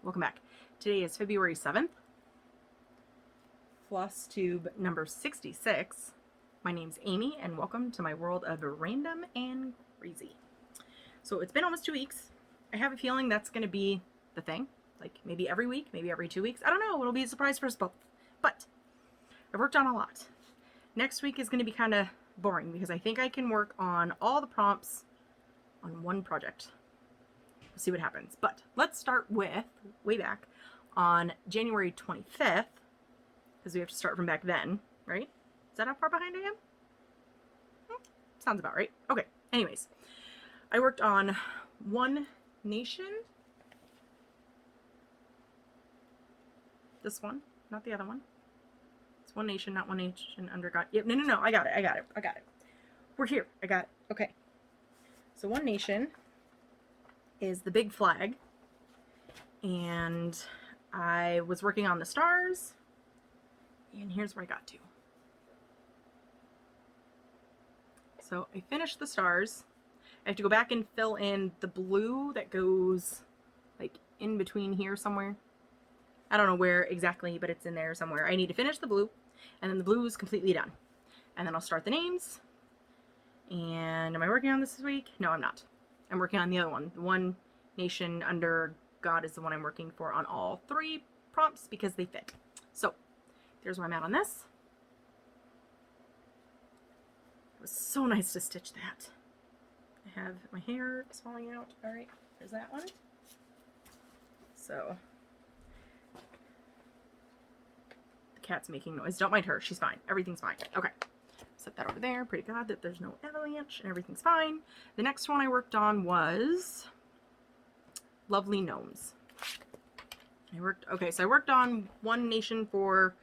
Welcome back. Today is February 7th. Floss Tube number 66. My name's Amy and welcome to my world of random and crazy. So it's been almost 2 weeks. I have a feeling that's going to be the thing. Like maybe every week, maybe every 2 weeks. I don't know. It'll be a surprise for us both. But I've worked on a lot. Next week is going to be kind of boring because I think I can work on all the prompts on one project. We'll see what happens. But let's start with way back on January 25th, because we have to start from back then, right? Is that how far behind I am? Sounds about right. Okay, anyways. I worked on One Nation. This one, not the other one. It's One Nation, not One Nation under God. Yep, no, I got it. We're here, I got it, okay. So One Nation is the big flag, and I was working on the stars, and here's where I got to. So I finished the stars. I have to go back and fill in the blue that goes like in between here somewhere. I don't know where exactly, but it's in there somewhere. I need to finish the blue, and then the blue is completely done. And then I'll start the names. And am I working on this week? No, I'm not. I'm working on the other one. The One Nation under God is the one I'm working for on all 3 prompts because they fit. So there's where I'm at on this. It was so nice to stitch that. I have my hair is falling out. All right, there's that one. So the cat's making noise. Don't mind her. She's fine. Everything's fine. Okay. Set that over there. Pretty glad that there's no avalanche and everything's fine. The next one I worked on was Lovely Gnomes. So I worked on One Nation for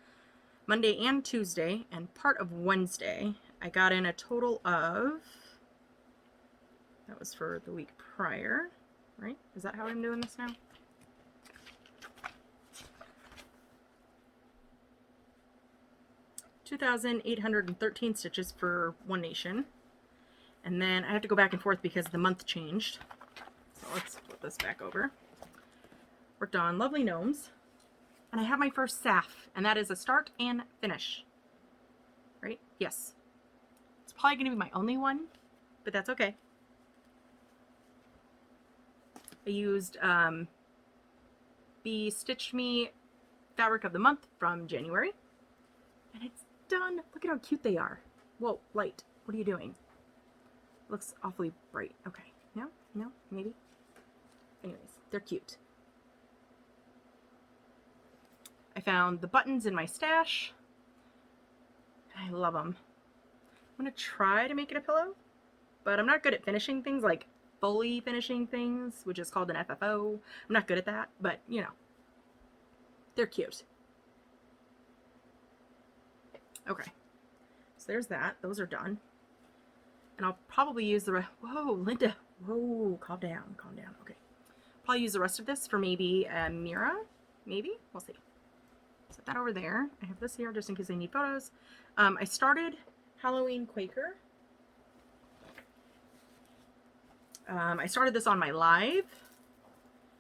Monday and Tuesday and part of Wednesday. I got in a total of, that was for the week prior, right? Is that how I'm doing this now? $2,813 stitches for One Nation. And then I have to go back and forth because the month changed. So let's flip this back over. Worked on Lovely Gnomes. And I have my first SAF, and that is a start and finish. Right? Yes. It's probably going to be my only one, but that's okay. I used the Stitch Me Fabric of the Month from January. And it's done. Look at how cute they are. Whoa, light. What are you doing? Looks awfully bright. Okay. No, maybe. Anyways, they're cute. I found the buttons in my stash. I love them. I'm going to try to make it a pillow, but I'm not good at finishing things, like fully finishing things, which is called an FFO. I'm not good at that, but you know, they're cute. Okay, so there's that. Those are done. And I'll probably use the rest. Whoa, Linda. Whoa, calm down. Okay. Probably use the rest of this for maybe a Mira. Maybe? We'll see. Set that over there. I have this here just in case I need photos. I started Halloween Quaker. I started this on my live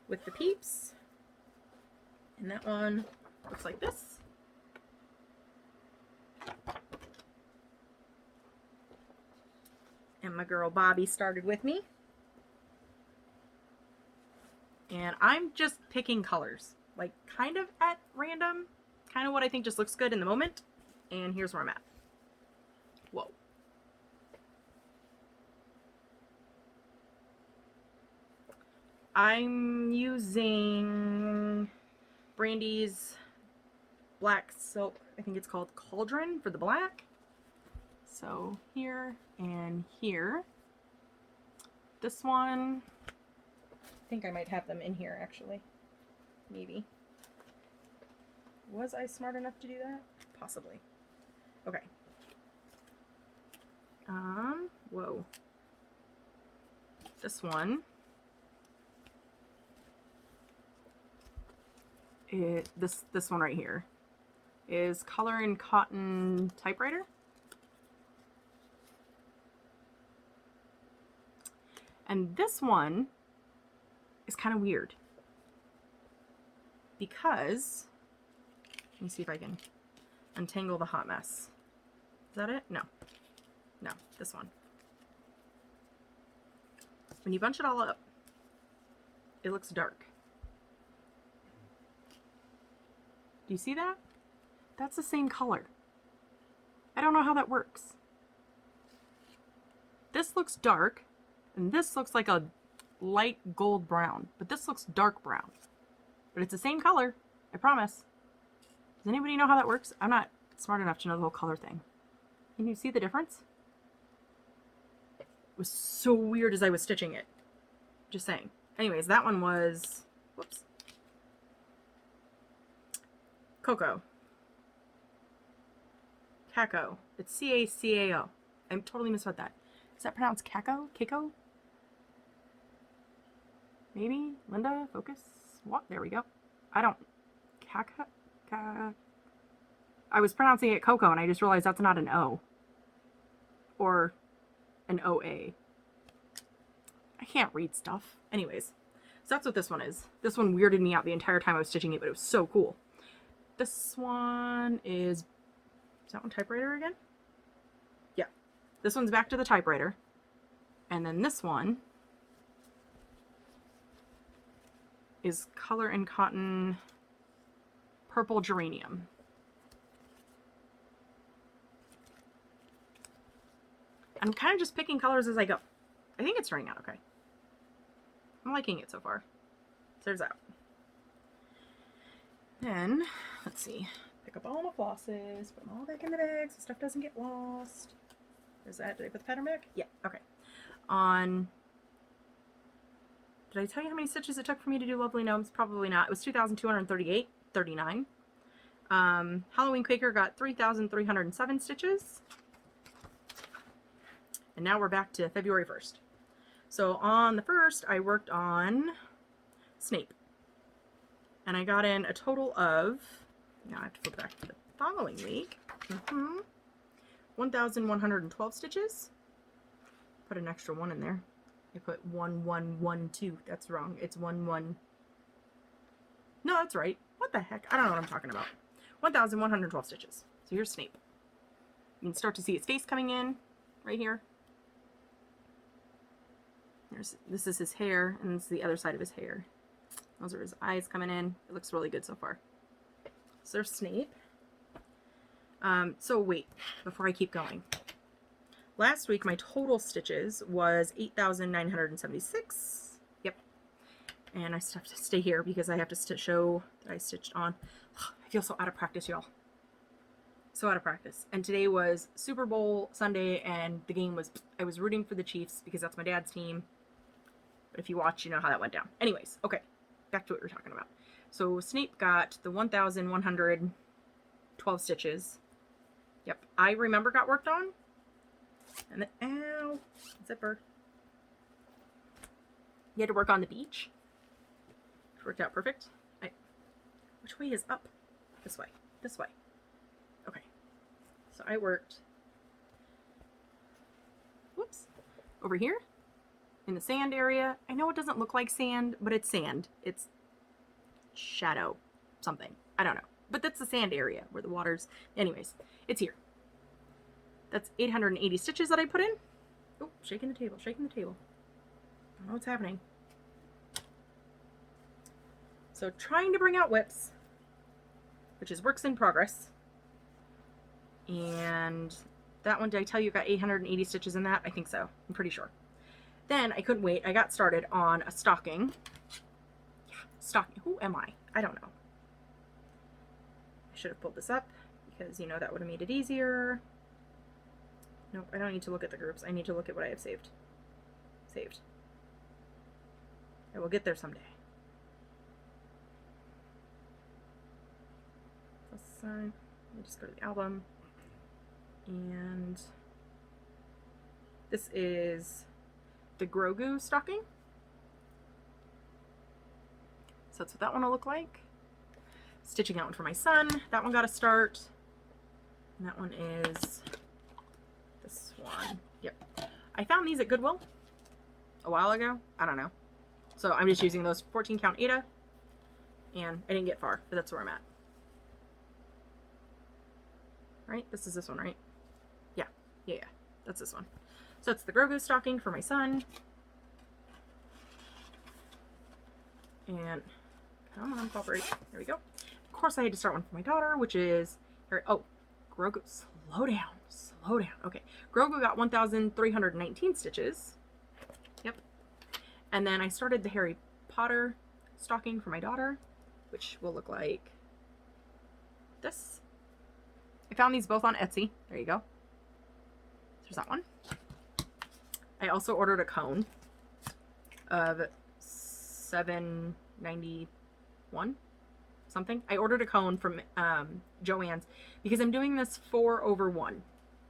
with the Peeps. And that one looks like this. And my girl Bobby started with me. And I'm just picking colors, like kind of at random, kind of what I think just looks good in the moment. And here's where I'm at. Whoa. I'm using Brandy's black silk, I think it's called Cauldron for the black. So here and here. This one, I think I might have them in here actually. Maybe. Was I smart enough to do that? Possibly. Okay. Whoa. This one. This one right here is Color and Cotton Typewriter. And this one is kind of weird. because, let me see if I can untangle the hot mess. Is that it? No. No, this one. When you bunch it all up, it looks dark. Do you see that? That's the same color. I don't know how that works. This looks dark, and this looks like a light gold brown, but this looks dark brown. But it's the same color, I promise. Does anybody know how that works? I'm not smart enough to know the whole color thing. Can you see the difference? It was so weird as I was stitching it. Just saying. Anyways, that one was, whoops, Cocoa. Caco. It's C-A-C-A-O. I totally misread that. Is that pronounced Caco? Keiko? Maybe? Linda? Focus? What? There we go. I don't... I was pronouncing it Coco and I just realized that's not an O. Or an O-A. I can't read stuff. Anyways. So that's what this one is. This one weirded me out the entire time I was stitching it, but it was so cool. This one is that one typewriter again? Yeah. This one's back to the typewriter. And then this one is Color and Cotton Purple Geranium. I'm kind of just picking colors as I go. I think it's turning out okay. I'm liking it so far. So there's that. Then, let's see. Pick up all my flosses, put them all back in the bag so stuff doesn't get lost. Is that, did I put the pattern back? Yeah, okay. Did I tell you how many stitches it took for me to do Lovely Gnomes? Probably not. It was 2,238.39. Halloween Quaker got 3,307 stitches. And now we're back to February 1st. So on the 1st, I worked on Snape. And I got in a total of, now I have to flip back to the following week, 1,112 stitches. Put an extra 1 in there. I put 1112. That's wrong. It's 11. No, that's right. What the heck? I don't know what I'm talking about. 1,112 stitches. So here's Snape. You can start to see his face coming in right here. This is his hair, and this is the other side of his hair. Those are his eyes coming in. It looks really good so far. So there's Snape. So wait, before I keep going. Last week, my total stitches was 8,976. Yep. And I still have to stay here because I have to show that I stitched on. I feel so out of practice, y'all. So out of practice. And today was Super Bowl Sunday, and the game was, I was rooting for the Chiefs because that's my dad's team. But if you watch, you know how that went down. Anyways, okay. Back to what we were talking about. So Snape got the 1,112 stitches. Yep, I remember got worked on. And then, ow, zipper. You had to work on the beach. It worked out perfect. Which way is up? This way. This way. Okay. So I worked, whoops, over here. In the sand area. I know it doesn't look like sand, but it's sand. It's shadow something. I don't know. But that's the sand area where the water's... Anyways, it's here. That's 880 stitches that I put in. Oh, shaking the table, shaking the table. I don't know what's happening. So trying to bring out whips, which is works in progress. And that one, did I tell you got 880 stitches in that? I think so. I'm pretty sure. Then I couldn't wait. I got started on a stocking. Yeah, stocking. Who am I? I don't know. I should have pulled this up because, you know, that would have made it easier. Nope, I don't need to look at the groups. I need to look at what I have saved. Saved. I will get there someday. Plus sign. Let me just go to the album. And this is the Grogu stocking. So that's what that one will look like. Stitching that one for my son. That one got a start. And that one is this one. Yep. I found these at Goodwill a while ago. I don't know. So I'm just using those 14 count Aida. And I didn't get far, but that's where I'm at. Right? This is this one, right? Yeah. Yeah. That's this one. So it's the Grogu stocking for my son. And come on, cooperate. There we go. Of course, I had to start one for my daughter, which is... Oh, Grogu. Slow down. Slow down. Okay. Grogu got 1,319 stitches. Yep. And then I started the Harry Potter stocking for my daughter, which will look like this. I found these both on Etsy. There you go. There's that one. I also ordered a cone of $7.91 something. I ordered a cone from Joann's because I'm doing this 4/1.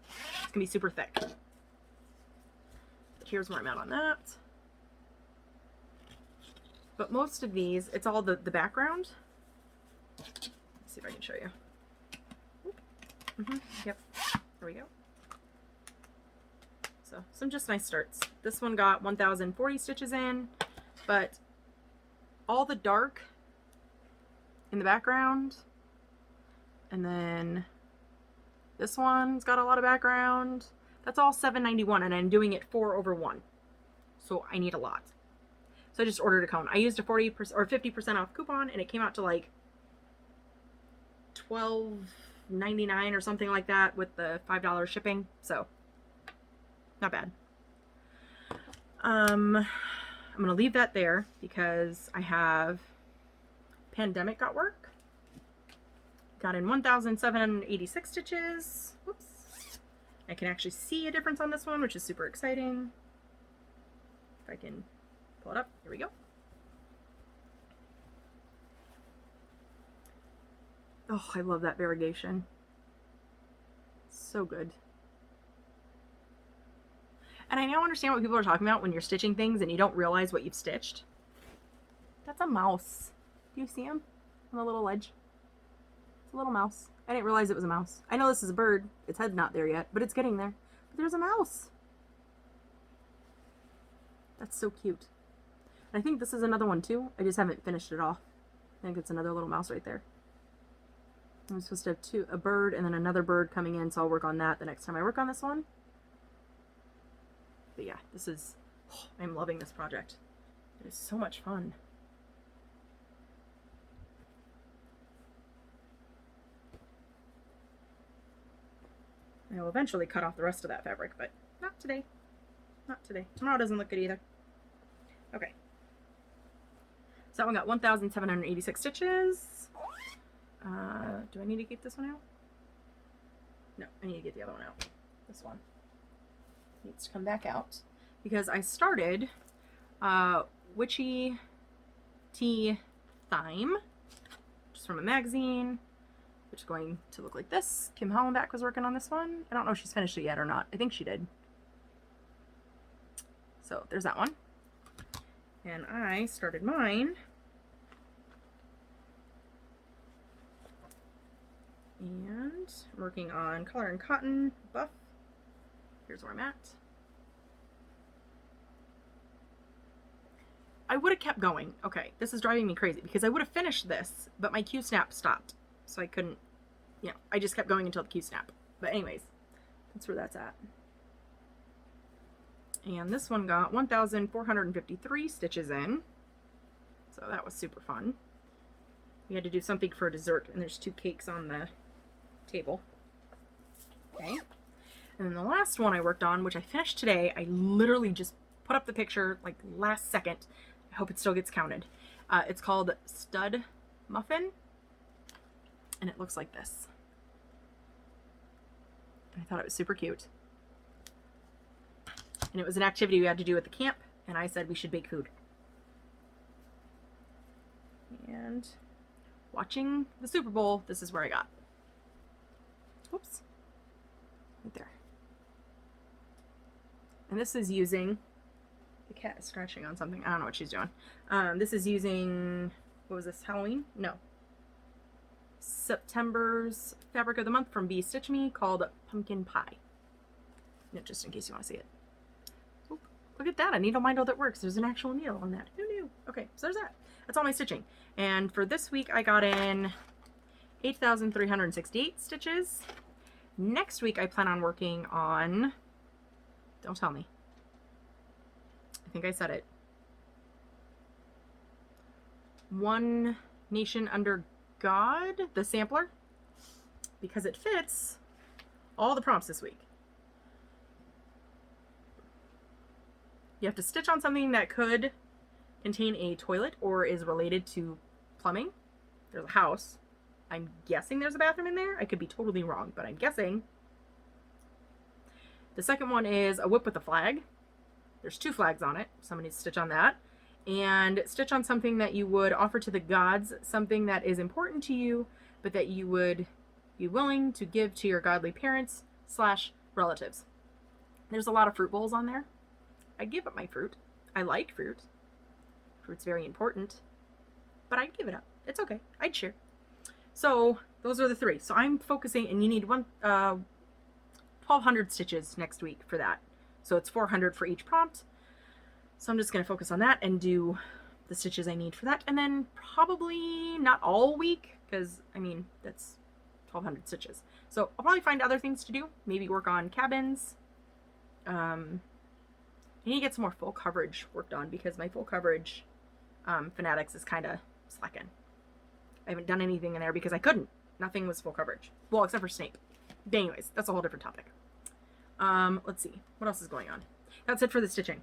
It's gonna be super thick. But here's where I'm at on that. But most of these, it's all the background. Let's see if I can show you. Yep. There we go. So some just nice starts. This one got 1,040 stitches in, but all the dark in the background, and then this one's got a lot of background. That's all $7.91, and I'm doing it 4/1, so I need a lot. So I just ordered a cone. I used a 40% or 50% off coupon, and it came out to like $12.99 or something like that with the $5 shipping. So not bad. I'm gonna leave that there because I have Pandemic got work. Got in 1,786 stitches. Whoops. I can actually see a difference on this one, which is super exciting. If I can pull it up. Here we go. Oh, I love that variegation. So good. And I now understand what people are talking about when you're stitching things and you don't realize what you've stitched. That's a mouse. Do you see him on the little ledge? It's a little mouse. I didn't realize it was a mouse. I know this is a bird. Its head's not there yet, but it's getting there. But there's a mouse. That's so cute. I think this is another one too. I just haven't finished it off. I think it's another little mouse right there. I'm supposed to have a bird and then another bird coming in, so I'll work on that the next time I work on this one. But yeah, this is... Oh, I'm loving this project. It is so much fun. I'll eventually cut off the rest of that fabric, but not today. Not today. Tomorrow doesn't look good either. Okay. So that one got 1,786 stitches. Do I need to keep this one out? No, I need to get the other one out. This one needs to come back out because I started Witchy Tea Thyme, just from a magazine, which is going to look like this. Kim Hollenbach was working on this one. I don't know if she's finished it yet or not. I think she did. So there's that one. And I started mine. And I'm working on Color and Cotton Buff. Here's where I'm at. I would have kept going. Okay, this is driving me crazy because I would have finished this, but my Q-snap stopped. So I couldn't, you know, I just kept going until the Q-snap. But anyways, that's where that's at. And this one got 1,453 stitches in. So that was super fun. We had to do something for dessert, and there's 2 cakes on the table. Okay. And then the last one I worked on, which I finished today, I literally just put up the picture like last second. I hope it still gets counted. It's called Stud Muffin, and it looks like this. And I thought it was super cute. And it was an activity we had to do at the camp, and I said we should bake food. And watching the Super Bowl, this is where I got. Oops. Right there. And this is using, the cat is scratching on something. I don't know what she's doing. This is using, what was this, Halloween? No. September's fabric of the month from Bee Stitch Me called Pumpkin Pie. No, just in case you want to see it. Oop, look at that, a needle mindle that works. There's an actual needle on that. Who knew? too. Okay, so there's that. That's all my stitching. And for this week, I got in 8,368 stitches. Next week, I plan on working on, don't tell me. I think I said it. One Nation Under God, the sampler, because it fits all the prompts this week. You have to stitch on something that could contain a toilet or is related to plumbing. There's a house. I'm guessing there's a bathroom in there. I could be totally wrong, but I'm guessing. The second one is a whip with a flag. There's 2 flags on it. Somebody needs to stitch on that. And stitch on something that you would offer to the gods, something that is important to you, but that you would be willing to give to your godly parents / relatives. There's a lot of fruit bowls on there. I give up my fruit. I like fruit. Fruit's very important. But I'd give it up. It's okay. I'd share. So those are the 3. So I'm focusing, and you need 1,200 stitches next week for that. So it's 400 for each prompt. So I'm just going to focus on that and do the stitches I need for that. And then probably not all week, because, I mean, that's 1,200 stitches. So I'll probably find other things to do. Maybe work on cabins. I need to get some more full coverage worked on, because my full coverage fanatics is kind of slacking. I haven't done anything in there because I couldn't. Nothing was full coverage. Well, except for Snape. But anyways, that's a whole different topic. Let's see. What else is going on? That's it for the stitching.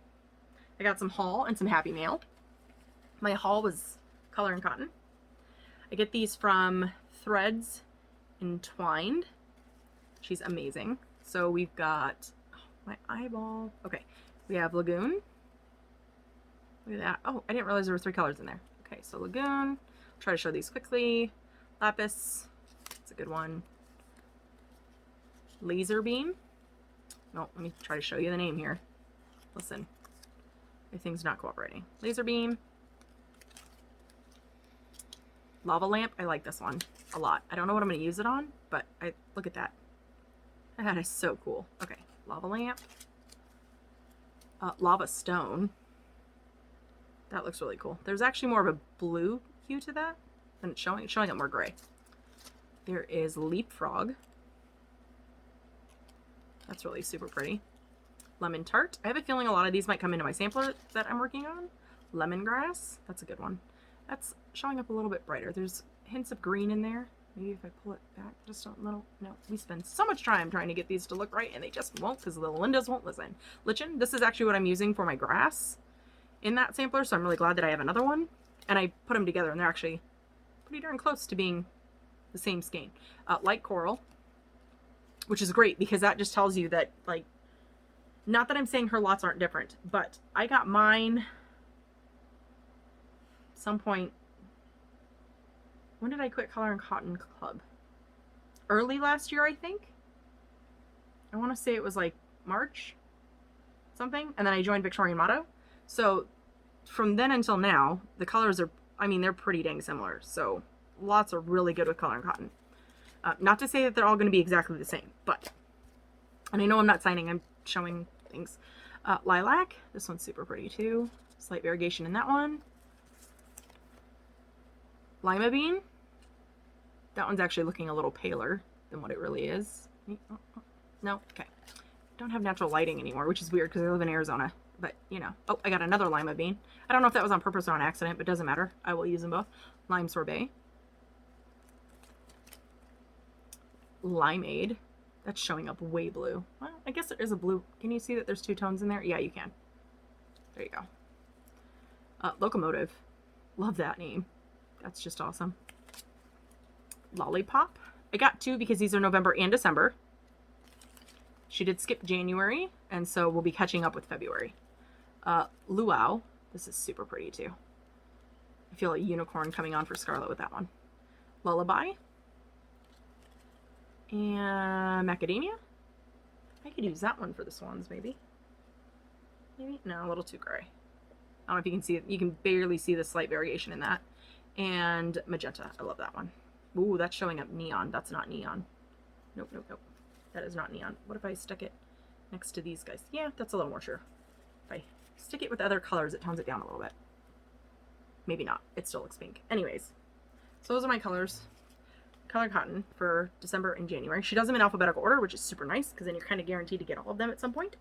I got some haul and some happy mail. My haul was color and cotton. I get these from Threads Entwined. She's amazing. So we've got, oh, my eyeball. Okay. We have Lagoon. Look at that. Oh, I didn't realize there were 3 colors in there. Okay, so Lagoon. I'll try to show these quickly. Lapis. It's a good one. Laser Beam. No, let me try to show you the name here. Listen. My thing's not cooperating. Laser Beam. Lava Lamp. I like this one a lot. I don't know what I'm going to use it on, but look at that. That is so cool. Okay, Lava Lamp. Lava Stone. That looks really cool. There's actually more of a blue hue to that than it's showing. It's showing up more gray. There is Leapfrog. That's really super pretty. Lemon Tart. I have a feeling a lot of these might come into my sampler that I'm working on. Lemongrass. That's a good one. That's showing up a little bit brighter. There's hints of green in there. Maybe if I pull it back just a little. No, we spend so much time trying to get these to look right, and they just won't, because the Lindas won't listen. Lichen. This is actually what I'm using for my grass in that sampler, so I'm really glad that I have another one. And I put them together, and they're actually pretty darn close to being the same skein. Light Coral, which is great, because that just tells you that, like, not that I'm saying her lots aren't different, but I got mine some point. When did I quit Color and Cotton Club? Early last year, I think. I want to say it was like March something, and then I joined Victorian Motto. So from then until now, the colors are, I mean, they're pretty dang similar. So lots are really good with Color and Cotton. Not to say that they're all going to be exactly the same, but, and I know I'm not signing, I'm showing things. Lilac, this one's super pretty too. Slight variegation in that one. Lima Bean, that one's actually looking a little paler than what it really is. No, okay. Don't have natural lighting anymore, which is weird because I live in Arizona, but you know. Oh, I got another Lima Bean. I don't know if that was on purpose or on accident, but doesn't matter. I will use them both. Lime Sorbet. Limeade. That's showing up way blue. Well, I guess there is a blue. Can you see that there's 2 tones in there? Yeah, you can. There you go. Locomotive. Love that name. That's just awesome. Lollipop. I got 2 because these are November and December. She did skip January, and so we'll be catching up with February. Luau. This is super pretty too. I feel a unicorn coming on for Scarlet with that one. Lullaby. And Macadamia. I could use that one for the swans, maybe. Maybe? No, a little too gray. I don't know if you can see it. You can barely see the slight variation in that. And Magenta. I love that one. Ooh, that's showing up neon. That's not neon. Nope, nope, nope. That is not neon. What if I stick it next to these guys? Yeah, that's a little more sure. If I stick it with other colors, it tones it down a little bit. Maybe not. It still looks pink. Anyways, so those are my colors. Color cotton for December and January. She does them in alphabetical order, which is super nice because then you're kind of guaranteed to get all of them at some point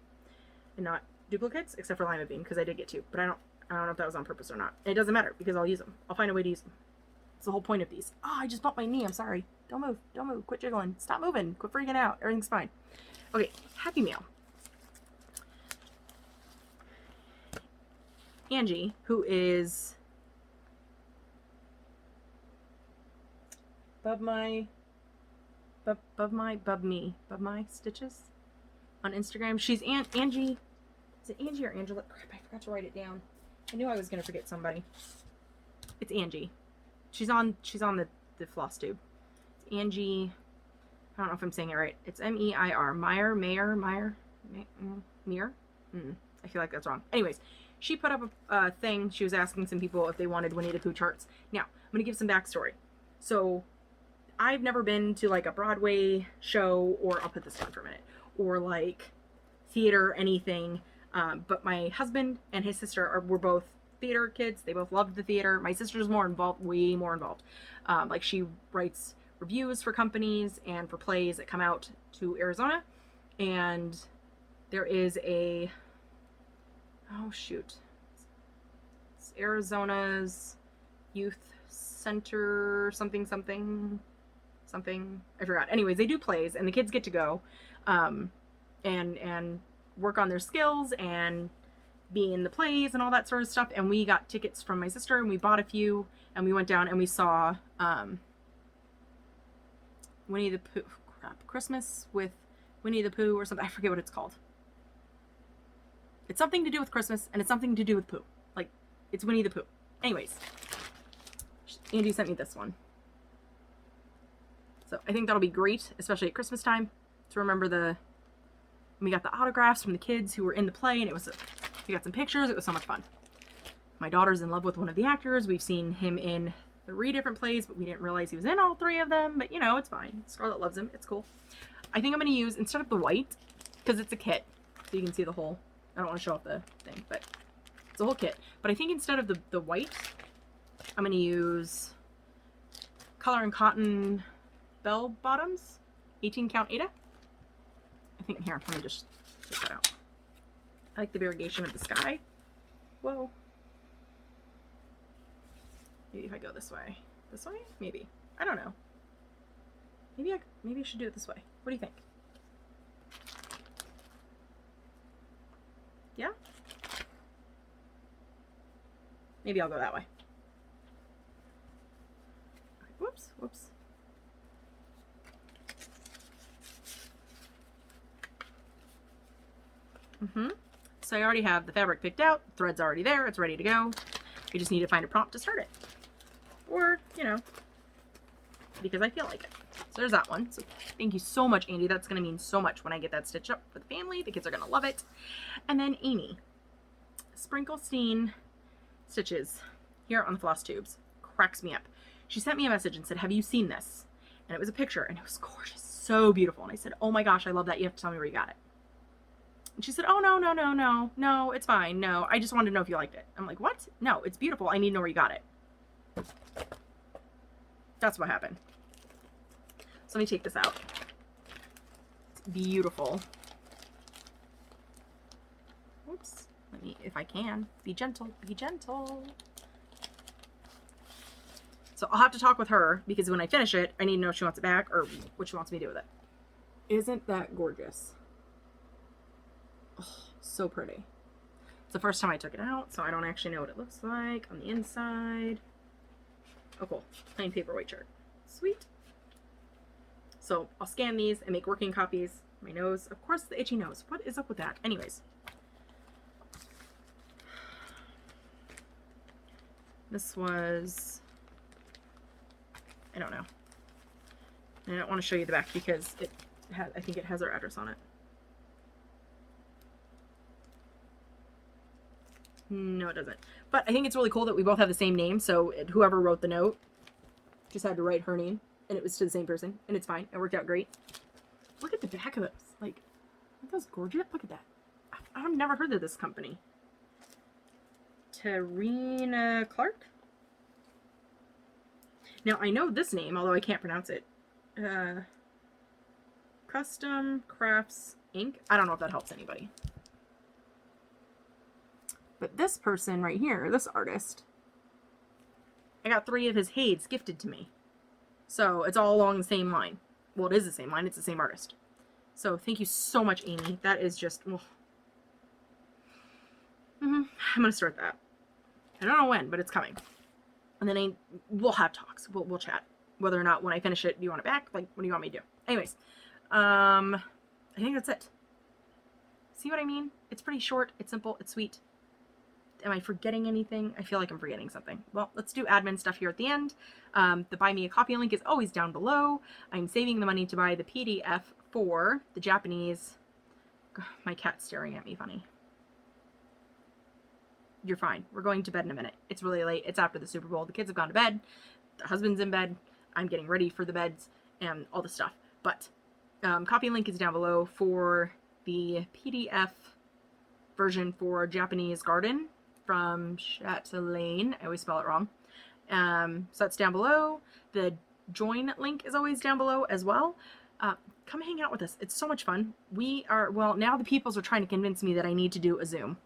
and not duplicates, except for lima bean because I did get 2, but I don't know if that was on purpose or not. It doesn't matter because I'll use them. I'll find a way to use them. It's the whole point of these. Oh, I just bumped my knee. I'm sorry. Don't move. Don't move. Quit jiggling. Stop moving. Quit freaking out. Everything's fine. Okay. Happy Meal. Angie, who is Bub my stitches on Instagram. She's Angie. Is it Angie or Angela? Crap, I forgot to write it down. I knew I was gonna forget somebody. It's Angie. She's on the Floss Tube. It's Angie. I don't know if I'm saying it right. It's Meir. Meir. I feel like that's wrong. Anyways, she put up a thing. She was asking some people if they wanted Winnie the Pooh charts. Now, I'm gonna give some backstory. So, I've never been to like a Broadway show, or I'll put this down for a minute, or like theater, anything. But my husband and his sister were both theater kids. They both loved the theater. My sister's more involved, way more involved. Like she writes reviews for companies and for plays that come out to Arizona. And there is a, oh shoot, it's Arizona's Youth Center, something, I forgot. Anyways, they do plays and the kids get to go and work on their skills and be in the plays and all that sort of stuff. And we got tickets from my sister and we bought a few and we went down and we saw Winnie the Pooh, Christmas with Winnie the Pooh or something. I forget what it's called. It's something to do with Christmas and it's something to do with Pooh. Like, it's Winnie the Pooh. Anyways, Angie sent me this one. So I think that'll be great, especially at Christmas time, to remember we got the autographs from the kids who were in the play, and we got some pictures. It was so much fun. My daughter's in love with one of the actors. We've seen him in 3 different plays, but we didn't realize he was in all 3 of them. But, you know, it's fine. Scarlett loves him. It's cool. I think I'm going to use, instead of the white, because it's a kit, so you can see the whole, I don't want to show off the thing, but it's a whole kit. But I think instead of the white, I'm going to use Color and Cotton bell bottoms, 18 count Ada. I think here, let me just take that out. I like the variegation of the sky. Whoa. Maybe if I go this way. This way? Maybe. I don't know. Maybe I should do it this way. What do you think? Yeah? Maybe I'll go that way. Whoops, whoops. So I already have the fabric picked out, thread's already there, it's ready to go. We just need to find a prompt to start it. Or, you know, because I feel like it. So there's that one. So thank you so much, Andy. That's going to mean so much when I get that stitched up for the family. The kids are going to love it. And then Amy, Sprinkle-Steen stitches here on the Floss Tubes. Cracks me up. She sent me a message and said, have you seen this? And it was a picture and it was gorgeous. So beautiful. And I said, oh my gosh, I love that. You have to tell me where you got it. And she said, oh, no, it's fine. No, I just wanted to know if you liked it. I'm like, what? No, it's beautiful. I need to know where you got it. That's what happened. So let me take this out. It's beautiful. Oops. Let me, if I can, be gentle, be gentle. So I'll have to talk with her because when I finish it, I need to know if she wants it back or what she wants me to do with it. Isn't that gorgeous? Oh, so pretty. It's the first time I took it out, so I don't actually know what it looks like on the inside. Oh, cool. Plain paper white shirt. Sweet. So I'll scan these and make working copies. My nose. Of course, the itchy nose. What is up with that? Anyways. This was... I don't know. I don't want to show you the back because it has, I think it has our address on it. No, it doesn't. But I think it's really cool that we both have the same name. So whoever wrote the note just had to write her name. And it was to the same person. And it's fine. It worked out great. Look at the back of those. Like, aren't those gorgeous? Look at that. I've never heard of this company. Kaarina Clark? Now, I know this name, although I can't pronounce it. Custom Crafts Inc. I don't know if that helps anybody. But this person right here, this artist, I got 3 of his Hades gifted to me. So it's all along the same line. Well, it is the same line. It's the same artist. So thank you so much, Amy. That is just... Oh. I'm going to start that. I don't know when, but it's coming. And then we'll have talks. We'll chat. Whether or not when I finish it, do you want it back? Like, what do you want me to do? Anyways. I think that's it. See what I mean? It's pretty short. It's simple. It's sweet. Am I forgetting anything? I feel like I'm forgetting something. Well, let's do admin stuff here at the end. The Buy Me a Coffee link is always down below. I'm saving the money to buy the PDF for the Japanese... God, my cat's staring at me funny. You're fine. We're going to bed in a minute. It's really late. It's after the Super Bowl. The kids have gone to bed. The husband's in bed. I'm getting ready for the beds and all this stuff. But copy link is down below for the PDF version for Japanese Garden from Chatelaine. I always spell it wrong. So that's down below. The join link is always down below as well. Come hang out with us. It's so much fun. We are, well, now the peoples are trying to convince me that I need to do a Zoom.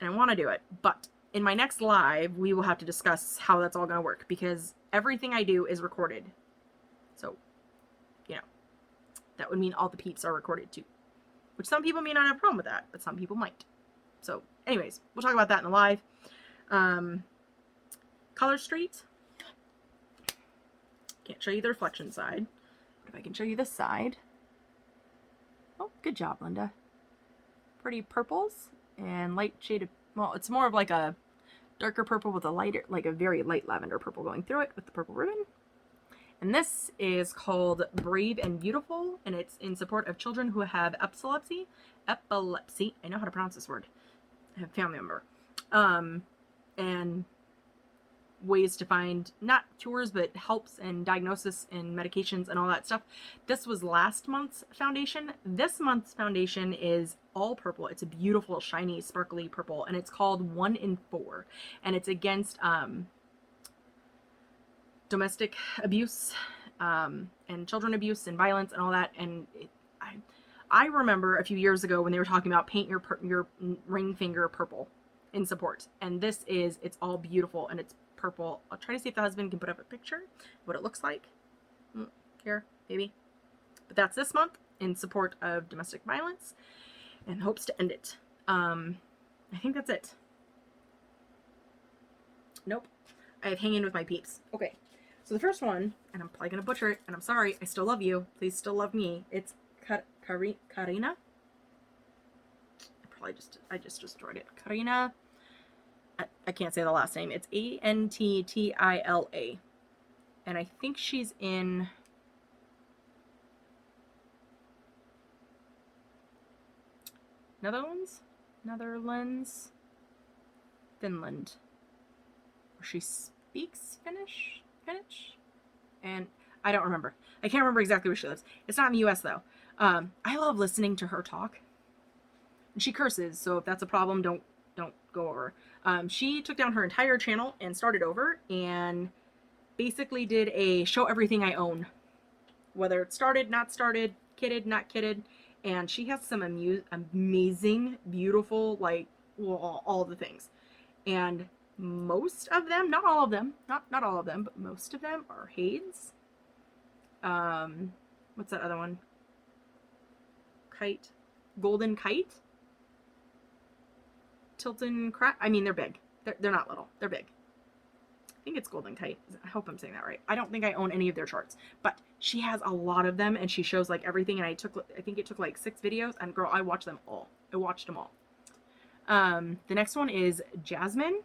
And I want to do it, but in my next live, we will have to discuss how that's all going to work, because everything I do is recorded. So, you know, that would mean all the peeps are recorded too. Which some people may not have a problem with that, but some people might. So, anyways, we'll talk about that in the live. Color Street. Can't show you the reflection side. But if I can show you this side. Oh, good job, Linda. Pretty purples and light shaded. Well, it's more of like a darker purple with a lighter, like a very light lavender purple going through it with the purple ribbon. And this is called Brave and Beautiful, and it's in support of children who have epilepsy. Epilepsy. I know how to pronounce this word. I have a family member. And ways to find not cures, but helps and diagnosis and medications and all that stuff. This was last month's foundation. This month's foundation is all purple. It's a beautiful, shiny, sparkly purple, and it's called 1 in 4. And it's against domestic abuse and children abuse and violence and all that. And I remember a few years ago when they were talking about paint your ring finger purple in support. And this is, it's all beautiful and it's purple. I'll try to see if the husband can put up a picture of what it looks like. Here, maybe. But that's this month in support of domestic violence and hopes to end it. I think that's it. Nope. I have Hang In With My Peeps. Okay. So the first one, and I'm probably going to butcher it, and I'm sorry, I still love you. Please still love me. It's Kaarina. I just destroyed it. Kaarina. I can't say the last name. It's Antila. And I think she's in Netherlands, Finland. Where she speaks Finnish? And I don't remember. I can't remember exactly where she lives. It's not in the US though. I love listening to her talk. And she curses, so if that's a problem, don't go over. She took down her entire channel and started over and basically did a show everything I own. Whether it started, not started, kitted, not kitted. And she has some amazing, beautiful, like, well, all the things. And most of them, not all of them, not all of them, but most of them are Hades. What's that other one? Golden Kite? Tilton Crap. I mean, they're big. They're not little. They're big. I think it's Golden Kite. I hope I'm saying that right. I don't think I own any of their charts, but she has a lot of them and she shows like everything. And I think it took like 6 videos, and girl, I watched them all. I watched them all. The next one is Jasmine,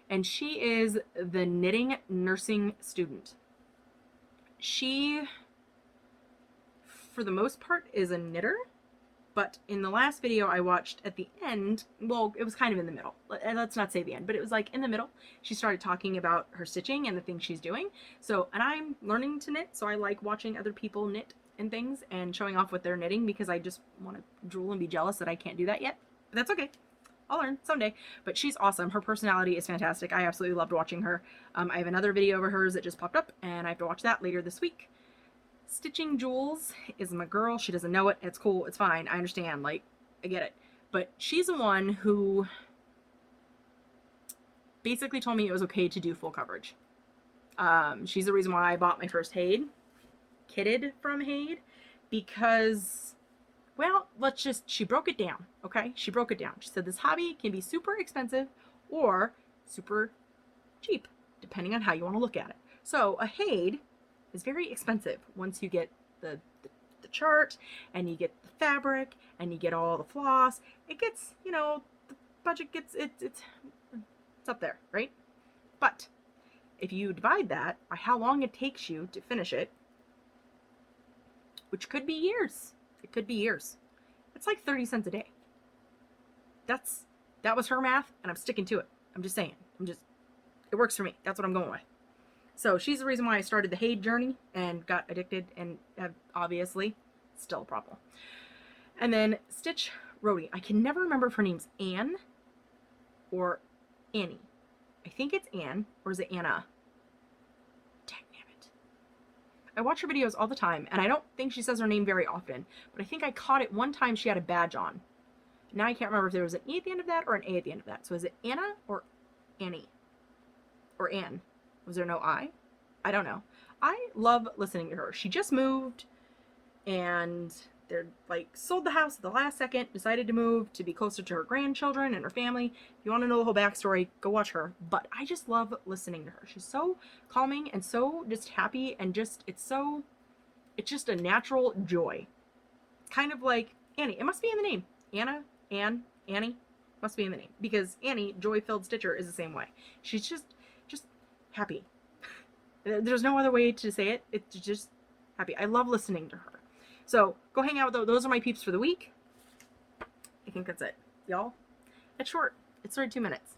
and she is the knitting nursing student. She, for the most part, is a knitter. But in the last video I watched at the end, well, it was kind of in the middle. Let's not say the end, but it was like in the middle. She started talking about her stitching and the things she's doing. So, and I'm learning to knit, so I like watching other people knit and things and showing off what they're knitting because I just want to drool and be jealous that I can't do that yet. But that's okay. I'll learn someday. But she's awesome. Her personality is fantastic. I absolutely loved watching her. I have another video of hers that just popped up, and I have to watch that later this week. Stitching Jules is my girl. She doesn't know it. It's cool. It's fine. I understand. Like, I get it. But she's the one who basically told me it was okay to do full coverage. She's the reason why I bought my first Haid, kitted from Haid, because, well, she broke it down, okay? She broke it down. She said this hobby can be super expensive or super cheap, depending on how you want to look at it. So a Haid is very expensive once you get the chart and you get the fabric and you get all the floss. It gets, you know, the budget gets, it's up there, right? But if you divide that by how long it takes you to finish it, which could be years, it could be years, it's like 30 cents a day. That was her math, and I'm sticking to it. I'm just saying. It works for me. That's what I'm going with. So she's the reason why I started the Haid journey and got addicted, and have obviously still a problem. And then Stitch Rhodey. I can never remember if her name's Anne or Annie. I think it's Anne, or is it Anna? Dangnabbit. I watch her videos all the time, and I don't think she says her name very often, but I think I caught it one time she had a badge on. Now I can't remember if there was an E at the end of that or an A at the end of that. So is it Anna or Annie? Or Anne? Was there no I? I don't know. I love listening to her. She just moved, and they're like sold the house at the last second, decided to move to be closer to her grandchildren and her family. If you want to know the whole backstory, go watch her. But I just love listening to her. She's so calming and so just happy, and just it's just a natural joy. It's kind of like Annie. It must be in the name. Anna, Anne, Annie must be in the name, because Annie, joy-filled Stitcher, is the same way. She's just happy. There's no other way to say it. It's just happy. I love listening to her. So go hang out with those. Are my peeps for the week. I think that's it, y'all. It's short. It's 32 minutes.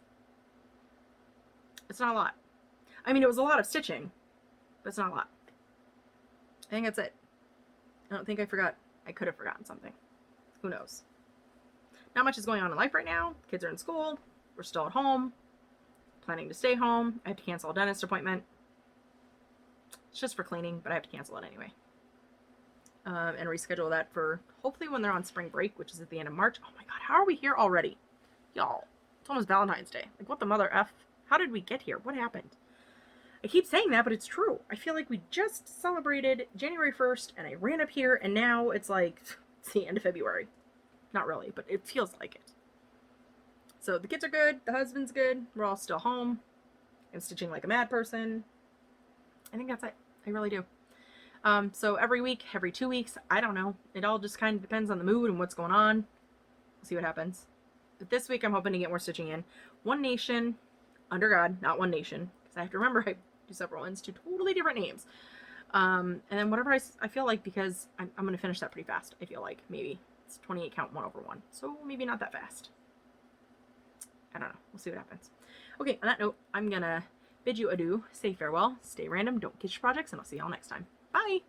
It's not a lot. I mean, it was a lot of stitching, but it's not a lot. I think that's it. I don't think I forgot. I could have forgotten something. Who knows? Not much is going on in life right now. Kids are in school. We're still at home. Planning to stay home. I have to cancel a dentist appointment. It's just for cleaning, but I have to cancel it anyway. And reschedule that for hopefully when they're on spring break, which is at the end of March. Oh my god, how are we here already? Y'all, it's almost Valentine's Day. Like, what the mother F? How did we get here? What happened? I keep saying that, but it's true. I feel like we just celebrated January 1st, and I ran up here, and now it's like, it's the end of February. Not really, but it feels like it. So the kids are good, the husband's good, we're all still home. I'm stitching like a mad person. I think that's it. I really do. So every week, every 2 weeks, I don't know. It all just kind of depends on the mood and what's going on. We'll see what happens. But this week, I'm hoping to get more stitching in. One Nation, under God, not One Nation. Because I have to remember I do several ones, 2 totally different names. And then whatever I feel like, because I'm going to finish that pretty fast. I feel like maybe it's 28 count 1/1. So maybe not that fast. I don't know. We'll see what happens. Okay, on that note, I'm going to bid you adieu, say farewell, stay random, don't kitsch projects, and I'll see y'all next time. Bye!